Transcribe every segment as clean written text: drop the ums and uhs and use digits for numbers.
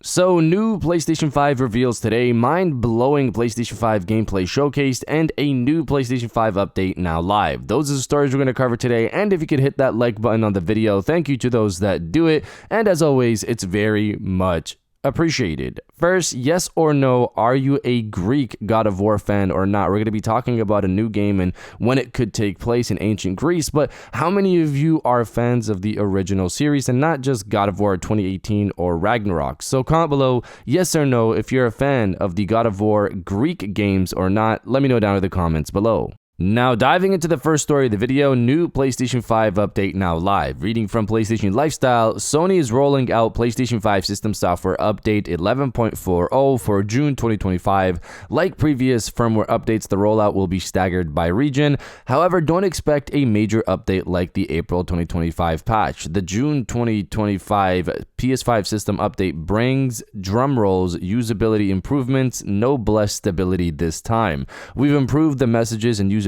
So, new PlayStation 5 reveals today, mind-blowing PlayStation 5 gameplay showcased, and a new PlayStation 5 update now live. Those are the stories we're going to cover today, and if you could hit that like button on the video, thank you to those that do it, and as always, it's very much appreciated. First, yes or no, are you a Greek God of War fan or not? We're going to be talking about a new game and when it could take place in ancient Greece, but how many of you are fans of the original series and not just God of War 2018 or Ragnarok? So comment below yes or no if you're a fan of the God of War Greek games or not. Let me know down in the comments below. Now, diving into the first story of the video, new PlayStation 5 update now live. Reading from PlayStation Lifestyle, Sony is rolling out PlayStation 5 System Software Update 11.40 for June 2025. Like previous firmware updates, the rollout will be staggered by region. However, don't expect a major update like the April 2025 patch. The June 2025 PS5 System Update brings, drumrolls, usability improvements, no bless stability this time. We've improved the messages and usability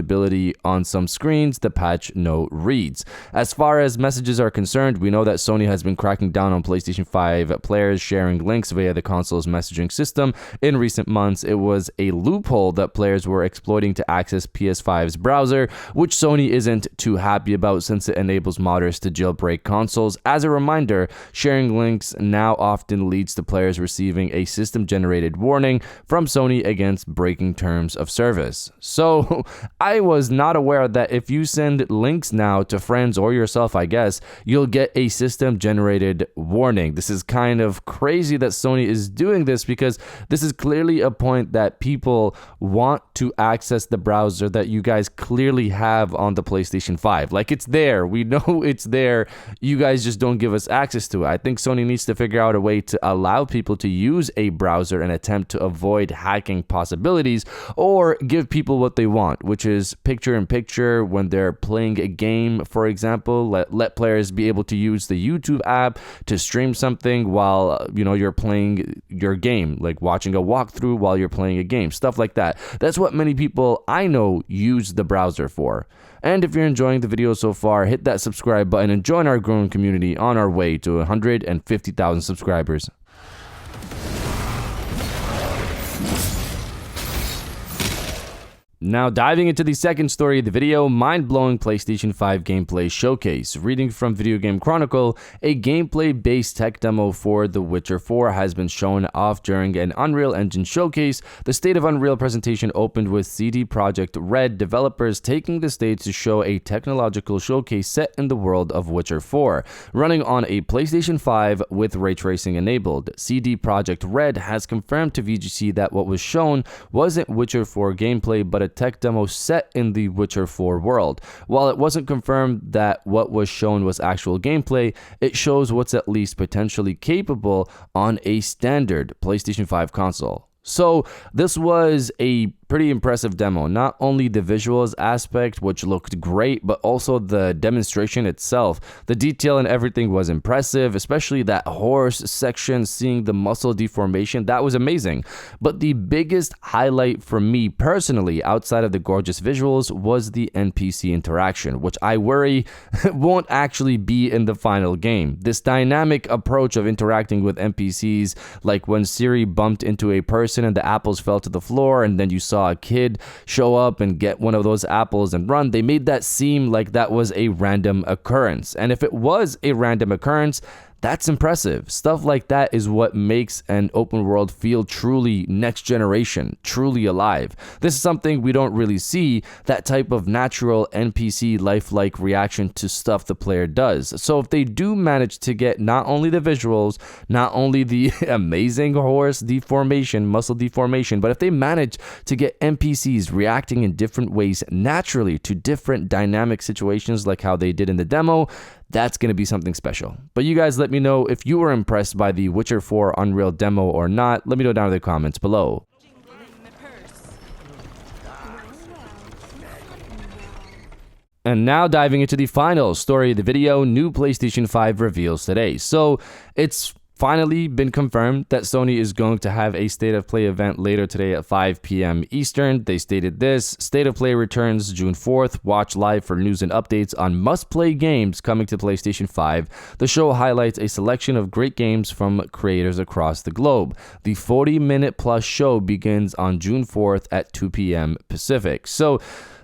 on some screens, the patch note reads. As far as messages are concerned, we know that Sony has been cracking down on PlayStation 5 players sharing links via the console's messaging system. In recent months, it was a loophole that players were exploiting to access PS5's browser, which Sony isn't too happy about since it enables modders to jailbreak consoles. As a reminder, sharing links now often leads to players receiving a system-generated warning from Sony against breaking terms of service. So, I was not aware that if you send links now to friends or yourself, I guess, you'll get a system-generated warning. This is kind of crazy that Sony is doing this because this is clearly a point that people want to access the browser that you guys clearly have on the PlayStation 5. Like, it's there. We know it's there. You guys just don't give us access to it. I think Sony needs to figure out a way to allow people to use a browser and attempt to avoid hacking possibilities or give people what they want, which is picture-in-picture when they're playing a game, for example. Let players be able to use the YouTube app to stream something while you're playing your game, like watching a walkthrough while you're playing a game, stuff like that. That's what many people I know use the browser for. And if you're enjoying the video so far, hit that subscribe button and join our growing community on our way to 150,000 subscribers. Now, diving into the second story of the video, mind-blowing PlayStation 5 gameplay showcase. Reading from Video Game Chronicle, a gameplay-based tech demo for The Witcher 4 has been shown off during an Unreal Engine showcase. The State of Unreal presentation opened with CD Projekt Red developers taking the stage to show a technological showcase set in the world of Witcher 4, running on a PlayStation 5 with ray tracing enabled. CD Projekt Red has confirmed to VGC that what was shown wasn't Witcher 4 gameplay, but a tech demo set in the Witcher 4 world. While it wasn't confirmed that what was shown was actual gameplay, it shows what's at least potentially capable on a standard PlayStation 5 console. So this was a pretty impressive demo. Not only the visuals aspect, which looked great, but also the demonstration itself. The detail and everything was impressive, especially that horse section, seeing the muscle deformation, that was amazing. But the biggest highlight for me personally, outside of the gorgeous visuals, was the NPC interaction, which I worry won't actually be in the final game. This dynamic approach of interacting with NPCs, like when Siri bumped into a person and the apples fell to the floor, and then you saw a kid show up and get one of those apples and run, they made that seem like that was a random occurrence. And if it was a random occurrence, that's impressive. Stuff like that is what makes an open world feel truly next generation, truly alive. This is something we don't really see, that type of natural NPC lifelike reaction to stuff the player does. So if they do manage to get not only the visuals, not only the amazing horse deformation, muscle deformation, but if they manage to get NPCs reacting in different ways naturally to different dynamic situations like how they did in the demo, that's going to be something special. But you guys let me know if you were impressed by the Witcher 4 Unreal demo or not. Let me know down in the comments below. And now diving into the final story of the video, new PlayStation 5 reveals today. So it's finally been confirmed that Sony is going to have a State of Play event later today at 5 p.m. Eastern. They stated this: State of Play returns June 4th. Watch live for news and updates on must-play games coming to PlayStation 5. The show highlights a selection of great games from creators across the globe. The 40-minute plus show begins on June 4th at 2 p.m. Pacific. So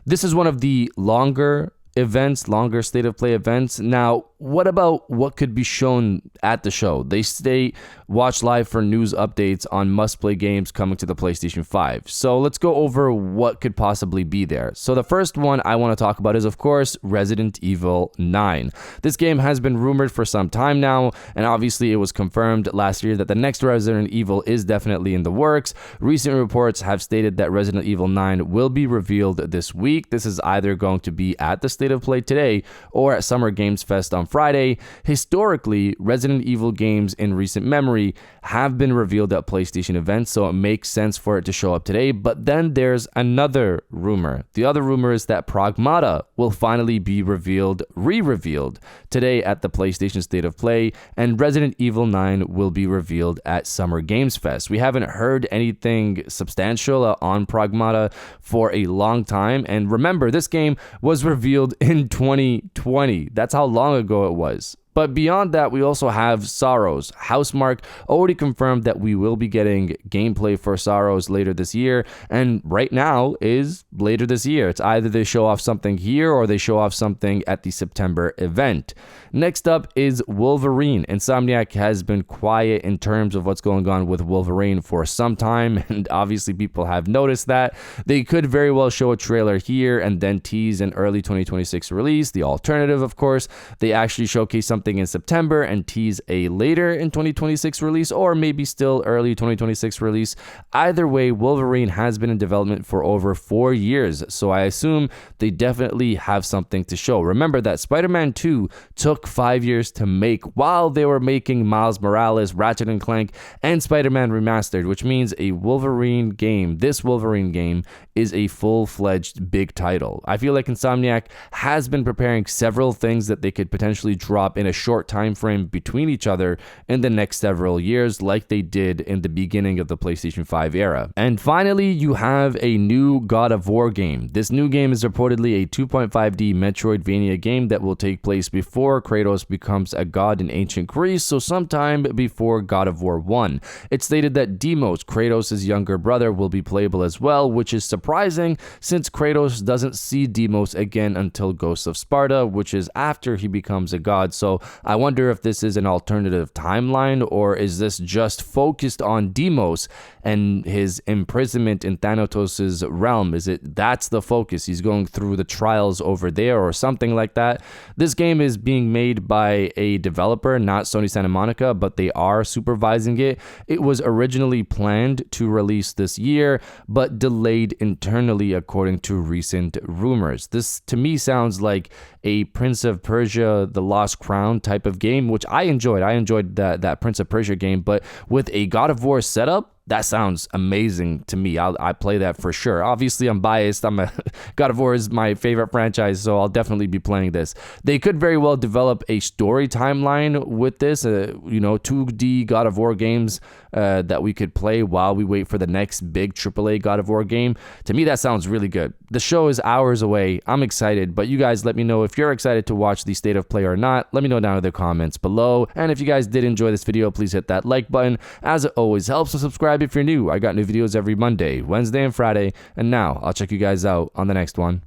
this is one of the longer State of Play events. Now, what about what could be shown at the show? They state watch live for news updates on must-play games coming to the PlayStation 5. So let's go over what could possibly be there. So the first one I want to talk about is, of course, Resident Evil 9. This game has been rumored for some time now, and obviously it was confirmed last year that the next Resident Evil is definitely in the works. Recent reports have stated that Resident Evil 9 will be revealed this week. This is either going to be at the State of Play today or at Summer Games Fest on Friday. Historically, Resident Evil games in recent memory have been revealed at PlayStation events, so it makes sense for it to show up today. But then there's another rumor. The other rumor is that Pragmata will finally be re-revealed today at the PlayStation State of Play, and Resident Evil 9 will be revealed at Summer Games Fest. We haven't heard anything substantial on Pragmata for a long time, and remember, this game was revealed in 2020. That's how long ago it was. But beyond that, we also have Saros. Housemarque already confirmed that we will be getting gameplay for Saros later this year, and right now is later this year. It's either they show off something here or they show off something at the September event. Next up is Wolverine. Insomniac has been quiet in terms of what's going on with Wolverine for some time, and obviously people have noticed that. They could very well show a trailer here and then tease an early 2026 release. The alternative, of course, they actually showcase something in September and tease a later in 2026 release, or maybe still early 2026 release. Either way, Wolverine has been in development for over 4 years, so I assume they definitely have something to show. Remember that Spider-Man 2 took 5 years to make while they were making Miles Morales, Ratchet & Clank, and Spider-Man Remastered, which means this Wolverine game is a full-fledged big title. I feel like Insomniac has been preparing several things that they could potentially drop in a short time frame between each other in the next several years, like they did in the beginning of the PlayStation 5 era. And finally, you have a new God of War game. This new game is reportedly a 2.5D Metroidvania game that will take place before Kratos becomes a god in ancient Greece, so sometime before God of War 1. It's stated that Deimos, Kratos' younger brother, will be playable as well, which is surprising since Kratos doesn't see Deimos again until Ghosts of Sparta, which is after he becomes a god. So I wonder if this is an alternative timeline, or is this just focused on Deimos and his imprisonment in Thanatos' realm? That's the focus? He's going through the trials over there or something like that. This game is being made by a developer, not Sony Santa Monica, but they are supervising it. It was originally planned to release this year, but delayed internally according to recent rumors. This to me sounds like a Prince of Persia, The Lost Crown type of game, which I enjoyed. I enjoyed that Prince of Persia game, but with a God of War setup, that sounds amazing to me. I play that for sure. Obviously, I'm biased. God of War is my favorite franchise, so I'll definitely be playing this. They could very well develop a story timeline with this, 2D God of War games that we could play while we wait for the next big AAA God of War game. To me, that sounds really good. The show is hours away. I'm excited, but you guys let me know if you're excited to watch the State of Play or not. Let me know down in the comments below. And if you guys did enjoy this video, please hit that like button, as it always helps, and subscribe if you're new. I got new videos every Monday, Wednesday, and Friday. And now I'll check you guys out on the next one.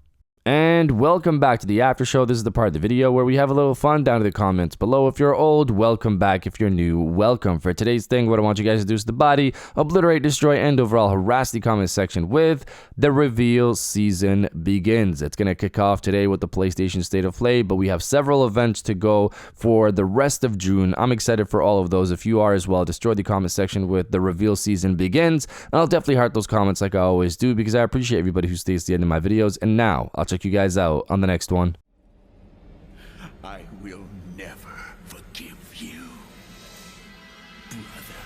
And welcome back to the after show. This is the part of the video where we have a little fun down in the comments below. If you're old, welcome back. If you're new, welcome. For today's thing, what I want you guys to do is the body, obliterate, destroy, and overall harass the comment section with the Reveal season begins. It's going to kick off today with the PlayStation State of Play, but we have several events to go for the rest of June. I'm excited for all of those. If you are as well, destroy the comment section with the Reveal season begins. And I'll definitely heart those comments like I always do, because I appreciate everybody who stays to the end of my videos. And now I'll check you guys out on the next one. I will never forgive you, brother.